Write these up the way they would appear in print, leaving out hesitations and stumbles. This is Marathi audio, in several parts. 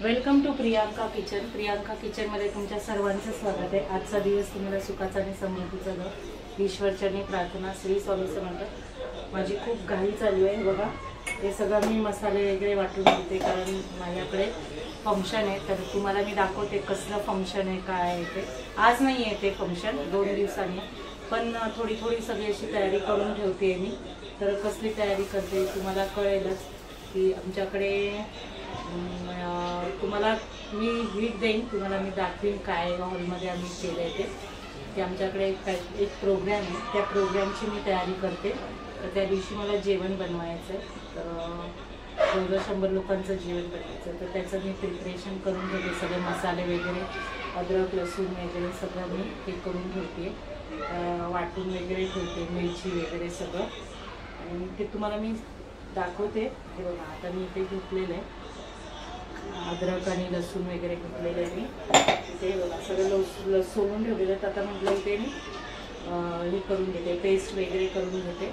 Welcome to Priyanka kitchen. Priyanka किचनमध्ये तुमच्या सर्वांचं स्वागत आहे. आजचा दिवस तुम्हाला सुखाचा आणि समृद्धीचा जाओ ईश्वरचरणी प्रार्थना. श्री स्वामी समर्थ. माझी खूप घाई चालू आहे बघा. हे सगळं मी मसाले वगैरे वाटून घेते कारण माझ्याकडे फंक्शन आहे. तर तुम्हाला मी दाखवते कसलं फंक्शन आहे, काय आहे ते. आज नाही आहे ते फंक्शन, 2 दिवसांनी, पण थोडी सगळी अशी तयारी करून ठेवते मी. तर कसली तयारी करते तुम्हाला कळेलच की आमच्याकडे तुम्हाला मी व्हिडिओ देईन, तुम्हाला मी दाखवीन काय हॉलमध्ये आम्ही केलं आहे ते आमच्याकडे एक प्रोग्राम आहे. त्या प्रोग्रामची मी तयारी करते. तर त्या दिवशी मला जेवण बनवायचं आहे. तर 100 लोकांचं जेवण बनवायचं. तर त्याचं मी प्रिपरेशन करून ठेवते. सगळे मसाले वगैरे, अद्रक लसूण वगैरे सगळं मी हे करून ठेवते, वाटून वगैरे ठेवते, मिरची वगैरे सगळं. आणि ते तुम्हाला मी दाखवते. हे बघा, आता मी इथे घेतलेलं आहे अद्रक आणि लसूण वगैरे घेतलेले आहे मी. ते बघा सगळं सोलून ठेवलेलं. तर आता म्हटलं इथे मी हे करून घेते, पेस्ट वगैरे करून घेते.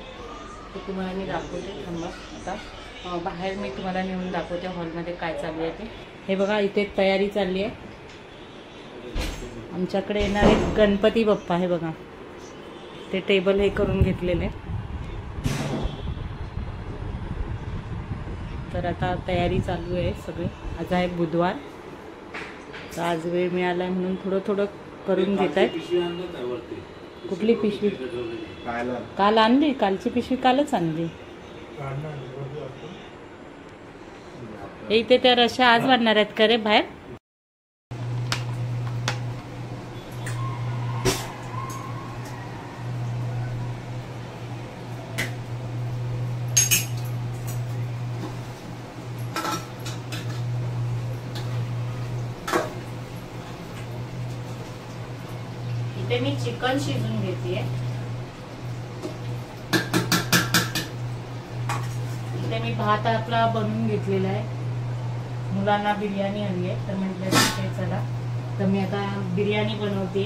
तर तुम्हाला मी दाखवते. थांबा, आता बाहेर मी तुम्हाला नेऊन दाखवते हॉलमध्ये काय चालू आहे ते. हे बघा, इथे तयारी चालली आहे. आमच्याकडे येणारे गणपती बाप्पा. हे बघा, ते टेबल हे करून घेतलेले. तर आता तयारी चालू आहे सगळी. आज आहे बुधवार, तर आज वेळ मिळाला म्हणून थोडं करून घेत आहेत. कुठली पिशवी? काल आणली. कालची पिशवी कालच आणली. इथे त्या रश्या आज वाढणार आहेत का रे बाहेर? इथे मी चिकन शिजून घेते. इथे मी भात आपला बनवून घेतलेला आहे. मुलांना बिर्याणी हवी आहे, तर म्हटलं चला, तर मी आता बिर्याणी बनवते.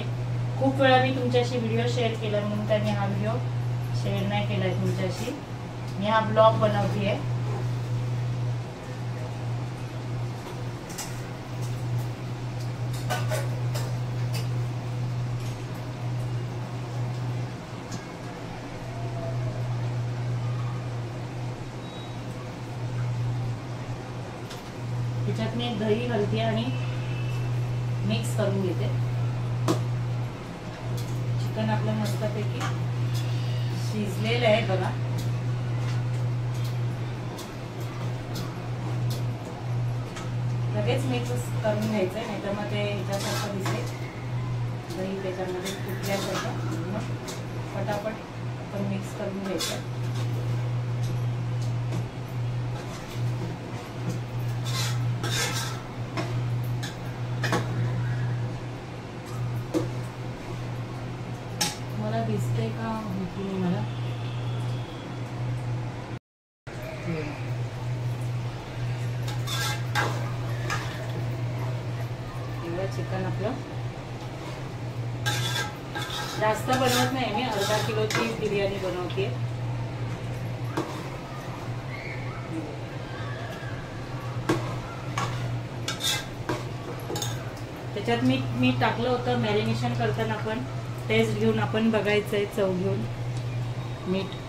खूप वेळा मी तुमच्याशी व्हिडिओ शेअर केला म्हणून त्यांनी हा व्हिडिओ शेअर नाही केला आहे तुमच्याशी. मी हा ब्लॉग बनवते आहे. त्याच्यात मी दही घालते आणि मिक्स करून घेते. चिकन आपलं मस्तपैकी शिजलेलं आहे बघा. लगेच मिक्स करून घ्यायचं, नाही तर मग ते ह्याच्यासारखं दिसेल. दही त्याच्यामध्ये फुटल्यासारखं मग पटापट आपण मिक्स करून घ्यायचं. दिसते का मला? चिकन आपलं जास्त बनवत नाही मी. अर्धा किलोची बिर्याणी बनवते. त्याच्यात मीठ टाकलं होतं मॅरिनेशन करताना. आपण टेस्ट घेऊन आपण बघायचं आहे, चव घेऊन मीठ.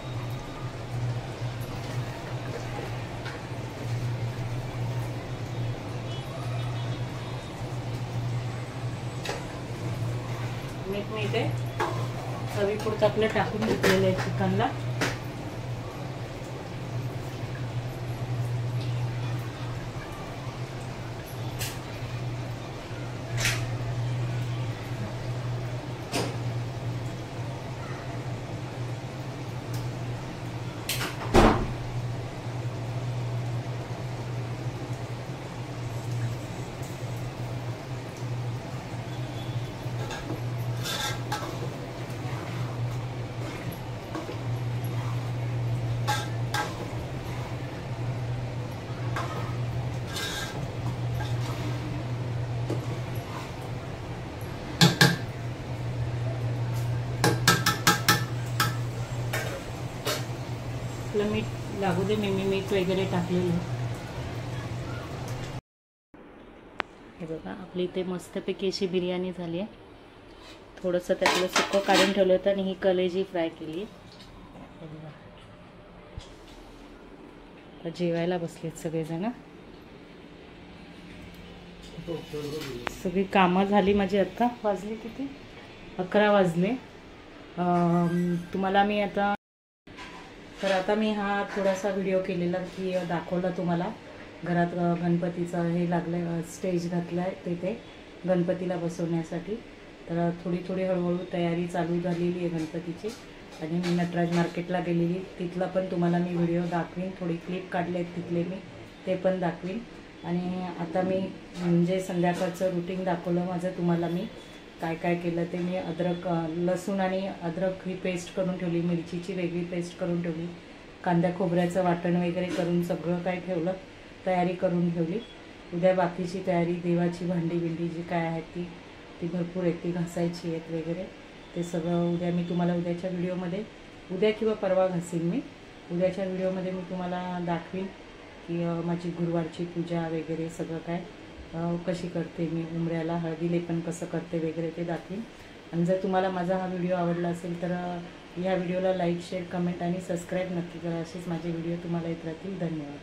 मी इथे चवीपुरतं आपलं टाकून घेतलेलं आहे चिकनला. मीठ लागू दे. मी मीठ वगैरे टाकलेलं. हे बघा आपली इथे मस्तपैकी अशी बिर्याणी झाली आहे. थोडंसं त्यातलं सुकं काढून ठेवलं होतं आणि ही कलेजी फ्राय केली आहे. हे बघा आता जेवायला बसलेत सगळेजण. सगळी कामं झाली माझी. आता वाजले किती? 11 वाजले. तुम्हाला मी आता मी हा थोडासा व्हिडिओ केलेला की दाखवला तुम्हाला. घरात गणपतीचं हे लागलं, स्टेज घातलं आहे तिथे गणपतीला बसवण्यासाठी. तर थोडी हळूहळू तयारी चालू झालेली आहे गणपतीची. आणि मी नटराज मार्केटला गेलेली, तिथला पण तुम्हाला मी व्हिडिओ दाखवीन. थोडी क्लिप काढले आहेत तिथले मी, ते पण दाखवीन. आणि आता मी म्हणजे संध्याकाळचं रुटीन दाखवलं माझं तुम्हाला. मी काय काय केलं ते मी लसूण आणि अद्रक ही पेस्ट करून ठेवली, मिरचीची वेगळी पेस्ट करून ठेवली, कांदा खोबऱ्याचं वाटण वगैरे करून सगळं काय ठेवलं, तयारी करून ठेवली. उद्या बाकीची तयारी, देवाची भांडी जी काय आहेत ती भरपूर आहेत, ती घासायची आहेत वगैरे. ते सगळं उद्या मी तुम्हाला उद्याच्या व्हिडिओमध्ये, उद्या किंवा परवा घासीन मी. उद्याच्या व्हिडिओमध्ये मी तुम्हाला दाखवीन की माझी गुरुवारची पूजा वगैरे सगळं काय कशी करते मी, उंबऱ्याला हळदी लेपन कसं करते वगैरे ते दाखवीन. आणि जर तुम्हाला माझा हा व्हिडिओ आवडला असेल तर ह्या व्हिडिओला लाईक, शेअर, कमेंट आणि सबस्क्राईब नक्की करा. असेच माझे व्हिडिओ तुम्हाला येत राहतील. धन्यवाद.